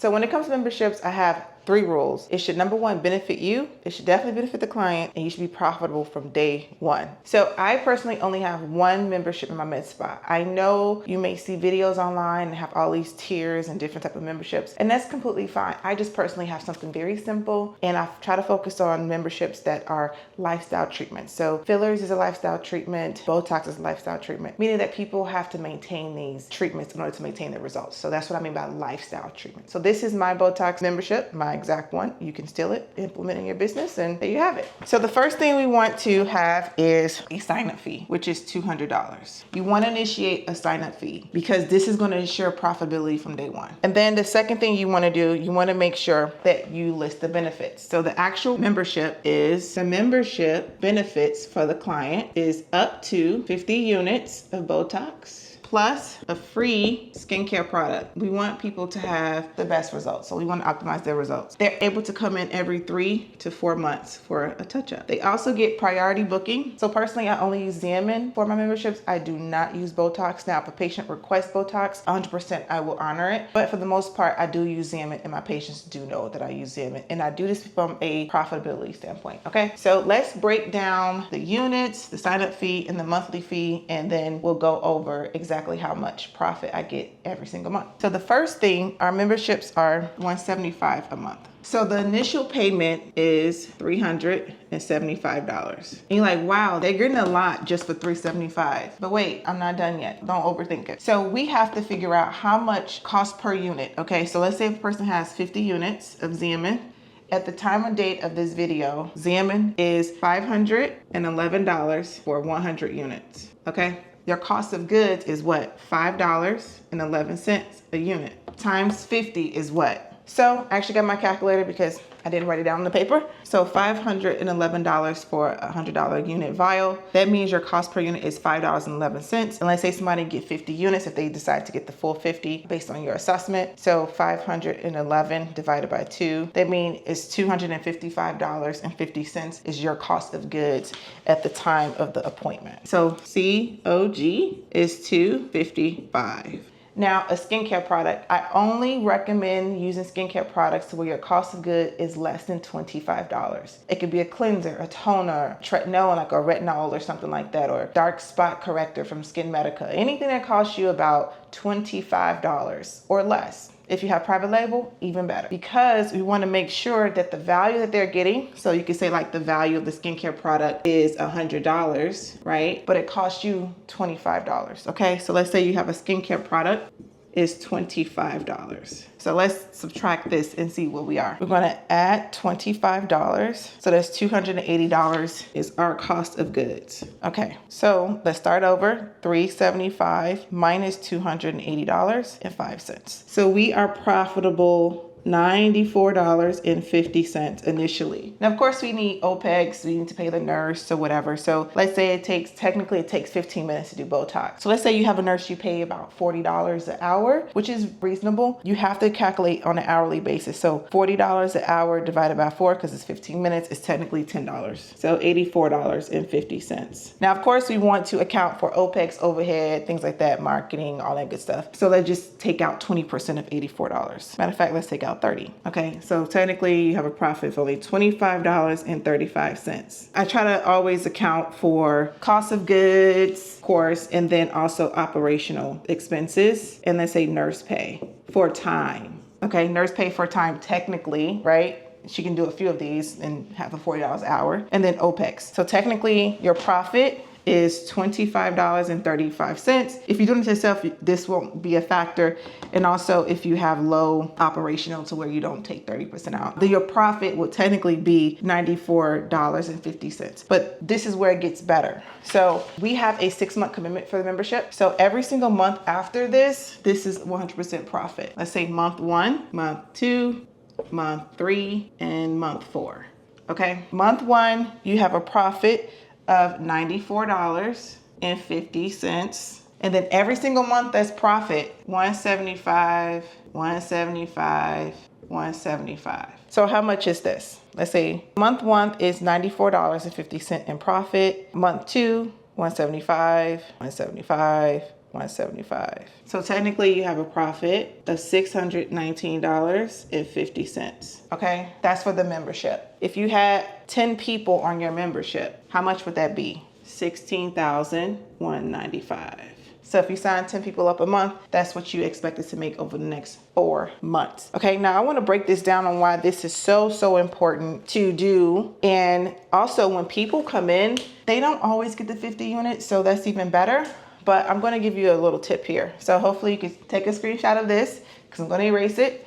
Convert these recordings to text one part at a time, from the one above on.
So when it comes to memberships, I have 3 rules. It should, number 1, benefit you. It should definitely benefit the client, and you should be profitable from day 1. So I personally only have 1 membership in my Medspa. I know you may see videos online and have all these tiers and different type of memberships, and that's completely fine. I just personally have something very simple, and I try to focus on memberships that are lifestyle treatments. So fillers is a lifestyle treatment. Botox is a lifestyle treatment, meaning that people have to maintain these treatments in order to maintain their results. So that's what I mean by lifestyle treatment. So this is my Botox membership, my exact one. You can steal it, implement it in your business, and there you have it. So the first thing we want to have is a sign-up fee, which is $200. You want to initiate a sign-up fee because this is going to ensure profitability from day 1. And then the second thing you want to do, you want to make sure that you list the benefits. So the actual membership is, the membership benefits for the client is up to 50 units of Botox plus a free skincare product. We want people to have the best results, so we want to optimize their results. They're able to come in every 3 to 4 months for a touch-up. They also get priority booking. So personally, I only use Xammin for my memberships. I do not use Botox. Now, if a patient requests Botox, 100% I will honor it. But for the most part, I do use Xammin, and my patients do know that I use Xammin. And I do this from a profitability standpoint, okay? So let's break down the units, the sign-up fee, and the monthly fee, and then we'll go over exactly how much profit I get every single month. So the first thing, our memberships are $175 a month. So the initial payment is $375. And you're like, wow, they're getting a lot just for $375. But wait, I'm not done yet. Don't overthink it. So we have to figure out how much cost per unit. Okay, so let's say if a person has 50 units of Xammin. At the time of date of this video, Xammin is $511 for 100 units. Okay. Your cost of goods is what? $5.11 a unit. Times 50 is what? So I actually got my calculator because I didn't write it down on the paper. So $511 for a $100 unit vial. That means your cost per unit is $5.11. And let's say somebody get 50 units if they decide to get the full 50 based on your assessment. So 511 divided by 2, that means it's $255.50 is your cost of goods at the time of the appointment. So COG is $255. Now, a skincare product, I only recommend using skincare products to where your cost of good is less than $25. It could be a cleanser, a toner, tretinoin, like a retinol or something like that, or dark spot corrector from Skin Medica. Anything that costs you about $25 or less. If you have private label, even better, because we want to make sure that the value that they're getting, so you can say like the value of the skincare product is $100, right? But it costs you $25, okay? So let's say you have a skincare product is $25. So let's subtract this and see what we are. We're going to add $25. So that's $280 is our cost of goods. Okay, so let's start over. $375 minus $280.05. So we are profitable $94.50 initially. Now, of course, we need OPEX, we need to pay the nurse or whatever. So let's say it takes 15 minutes to do Botox. So let's say you have a nurse you pay about $40 an hour, which is reasonable. You have to calculate on an hourly basis. So $40 an hour divided by 4, because it's 15 minutes, is technically $10. So $84.50. Now, of course, we want to account for OPEX, overhead, things like that, marketing, all that good stuff. So let's just take out 20% of $84. Matter of fact, let's take out 30. Okay, so technically you have a profit of only $25.35. I try to always account for cost of goods, of course, and then also operational expenses, and let's say nurse pay for time. Okay, nurse pay for time technically, right? She can do a few of these and have a $40 an hour, and then OPEX. So technically your profit is $25.35. If you're doing it yourself, this won't be a factor. And also if you have low operational to where you don't take 30% out, then your profit will technically be $94.50. But this is where it gets better. So we have a 6-month commitment for the membership. So every single month after this is 100% profit. Let's say month 1, month 2, month 3, and month 4. Okay, month 1, you have a profit of $94.50. And then every single month that's profit, $175, $175, $175. So how much is this? Let's say month 1 is $94.50 in profit. Month 2, $175, $175, $175. So technically you have a profit of $619.50. Okay, that's for the membership. If you had 10 people on your membership, how much would that be? $16,195. So if you sign 10 people up a month, that's what you expected to make over the next 4 months. Okay, now I want to break this down on why this is so important to do. And also when people come in, they don't always get the 50 units, so that's even better. But I'm going to give you a little tip here. So hopefully you can take a screenshot of this because I'm going to erase it.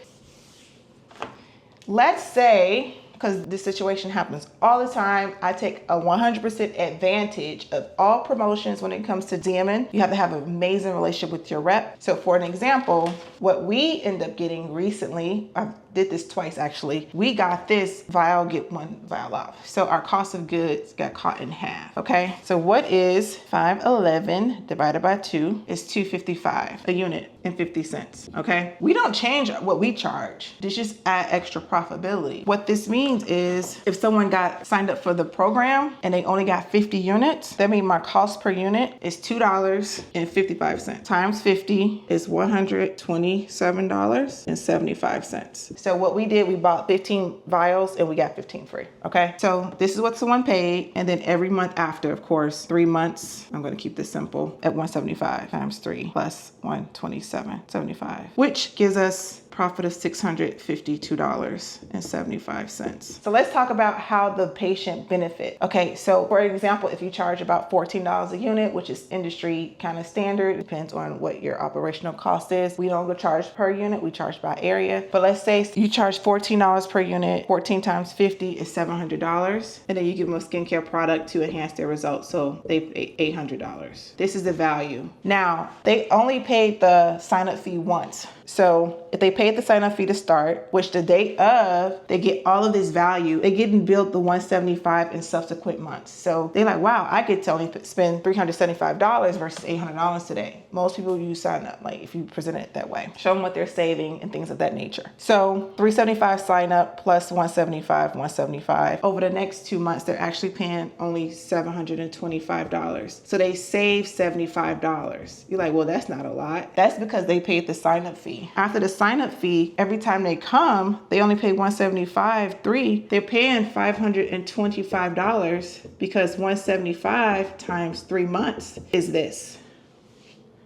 Let's say, because this situation happens all the time, I take a 100% advantage of all promotions when it comes to DMing. You have to have an amazing relationship with your rep. So for an example, what we end up getting recently, I did this twice actually, we got this vial, get one vial off. So our cost of goods got cut in half, okay? So what is 511 divided by 2 is $2.55 a unit and 50 cents, okay? We don't change what we charge. This just add extra profitability. What this means is if someone got signed up for the program and they only got 50 units, that means my cost per unit is $2.55. Times 50 is $127.75. So what we did, we bought 15 vials and we got 15 free, okay? So this is what someone paid. And then every month after, of course, 3 months, I'm gonna keep this simple, at 175 times 3 plus 127.75, which gives us profit of $652.75. So let's talk about how the patient benefit. Okay, so for example, if you charge about $14 a unit, which is industry kind of standard, depends on what your operational cost is. We don't go charge per unit, we charge by area. But let's say you charge $14 per unit, 14 times 50 is $700. And then you give them a skincare product to enhance their results. So they pay $800. This is the value. Now, they only paid the sign-up fee once. So if they paid the sign-up fee to start, which the date of, they get all of this value, they get and build the $175 in subsequent months. So they're like, wow, I get to only spend $375 versus $800 today. Most people use sign up, like if you present it that way, show them what they're saving and things of that nature. So $375 sign up plus $175. Over the next 2 months, they're actually paying only $725. So they save $75. You're like, well, that's not a lot. That's because they paid the sign up fee. After the sign up fee, every time they come, they only pay $175. They're paying $525 because 175 times 3 months is this.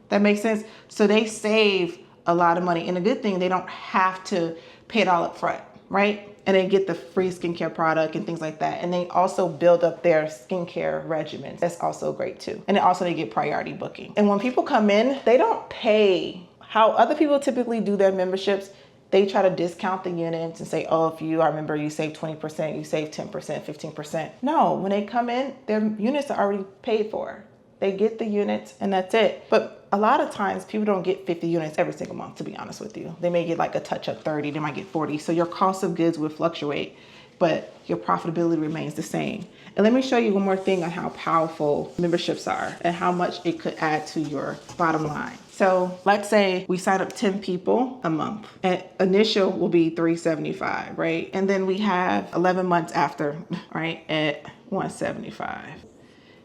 That makes sense? So they save a lot of money. And the good thing, they don't have to pay it all up front, right? And they get the free skincare product and things like that. And they also build up their skincare regimens. That's also great too. And then also they get priority booking. And when people come in, they don't pay how other people typically do their memberships. They try to discount the units and say, oh, if you are a member, you save 20%, you save 10%, 15%. No, when they come in, their units are already paid for. They get the units and that's it. But a lot of times people don't get 50 units every single month, to be honest with you. They may get like a touch up 30, they might get 40. So your cost of goods will fluctuate, but your profitability remains the same. And let me show you one more thing on how powerful memberships are and how much it could add to your bottom line. So let's say we sign up 10 people a month and initial will be $375, right? And then we have 11 months after, right, at $175.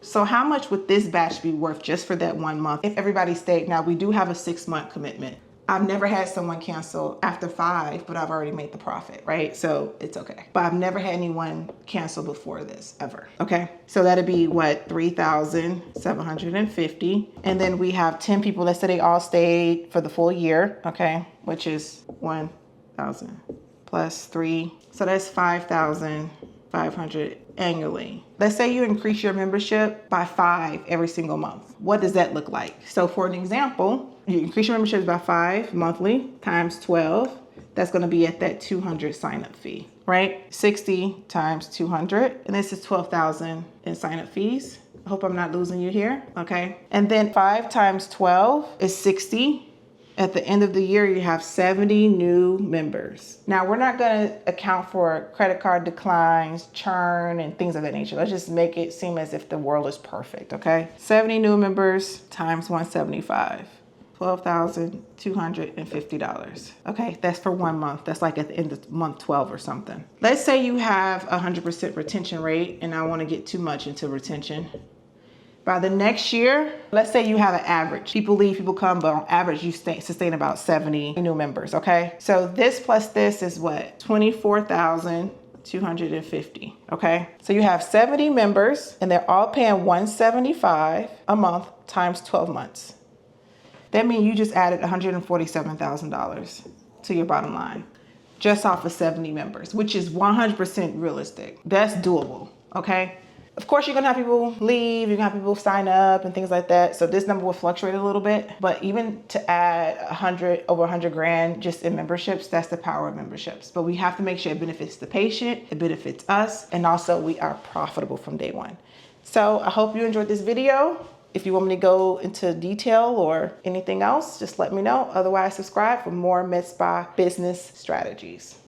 So how much would this batch be worth just for that 1 month if everybody stayed? Now we do have a 6-month commitment. I've never had someone cancel after 5, but I've already made the profit, right? So it's okay. But I've never had anyone cancel before this, ever, okay? So that'd be what, 3,750. And then we have 10 people, let's say they all stayed for the full year, okay? Which is 1,000 plus 3. So that's 5,500 annually. Let's say you increase your membership by 5 every single month. What does that look like? So for an example, you increase your membership by 5 monthly times 12. That's going to be at that 200 sign up fee, right? 60 times 200. And this is 12,000 in sign up fees. I hope I'm not losing you here. Okay. And then 5 times 12 is 60. At the end of the year, you have 70 new members. Now, we're not going to account for credit card declines, churn, and things of that nature. Let's just make it seem as if the world is perfect, okay? 70 new members times 175. $12,250. Okay, that's for 1 month. That's like at the end of month 12 or something. Let's say you have 100% retention rate, and I want to get too much into retention. By the next year, let's say you have an average. People leave, people come, but on average, you sustain about 70 new members, okay? So this plus this is what? 24,250, okay? So you have 70 members and they're all paying $175 a month times 12 months. That means you just added $147,000 to your bottom line just off of 70 members, which is 100% realistic. That's doable, okay? Of course, you're gonna have people leave, you're gonna have people sign up and things like that. So this number will fluctuate a little bit, but even to add over 100 grand just in memberships, that's the power of memberships. But we have to make sure it benefits the patient, it benefits us, and also we are profitable from day one. So I hope you enjoyed this video. If you want me to go into detail or anything else, just let me know. Otherwise, subscribe for more Medspa business strategies.